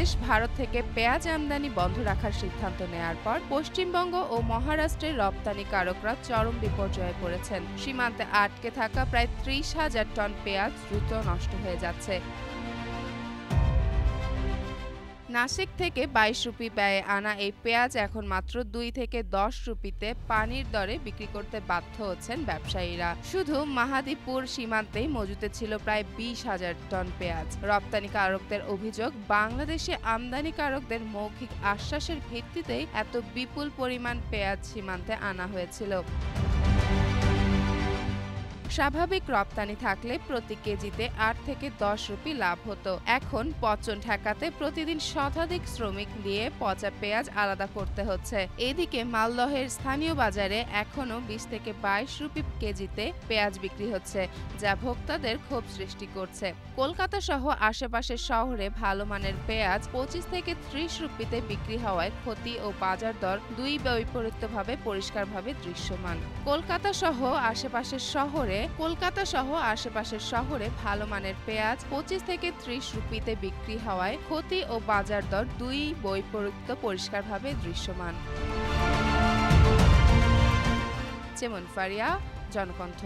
বাংলাদেশ ভারত থেকে পেঁয়াজ আমদানি বন্ধ রাখার সিদ্ধান্ত নেয়ার পর পশ্চিমবঙ্গ ও মহারাষ্ট্রের রপ্তানিকারকরা চরম বিপর্যয়ে পড়েছেন। সীমান্তে আটকে থাকা প্রায় ৩০,০০০ টন পেঁয়াজ দ্রুত নষ্ট হয়ে যাচ্ছে। নাসিক থেকে ২২ রুপি ব্যয়ে আনা এই পেঁয়াজ এখন মাত্র ২ থেকে ১০ রুপিতে পানির দরে বিক্রি করতে বাধ্য হচ্ছেন ব্যবসায়ীরা। শুধু মাহাদীপুর সীমান্তেই মজুতে ছিল প্রায় ২০,০০০ টন পেঁয়াজ। রপ্তানিকারকদের অভিযোগ, বাংলাদেশে আমদানিকারকদের মৌখিক আশ্বাসের ভিত্তিতেই এত বিপুল পরিমাণ পেঁয়াজ সীমান্তে আনা হয়েছিল। স্বাভাবিক রপ্তানি থাকলে প্রতি কেজিতে ৮ থেকে ১০ রুপি লাভ হতো। এখন পচন ঠেকাতে প্রতিদিন শতাধিক শ্রমিক দিয়ে পচা পেঁয়াজ আলাদা করতে হচ্ছে। এদিকে মালদহের স্থানীয় বাজারে এখনও ২০ থেকে ২২ রুপি কেজিতে পেঁয়াজ বিক্রি হচ্ছে, যা ভোক্তাদের ক্ষোভ সৃষ্টি করছে। কলকাতা সহ আশেপাশের শহরে ভালো মানের পেঁয়াজ ২৫ থেকে ৩০ রুপিতে বিক্রি হওয়ায় ক্ষতি ও বাজার দর দুই বৈপরীত্যভাবে পরিষ্কারভাবে দৃশ্যমান। কলকাতা সহ আশেপাশের শহরে ভালো মানের পেঁয়াজ ২৫ থেকে ৩০ রুপিতে বিক্রি হওয়ায় ক্ষতি ও বাজার দর দুই বৈপরীত্য পরিষ্কারভাবে দৃশ্যমান। যেমন ফারিয়া, জনকণ্ঠ।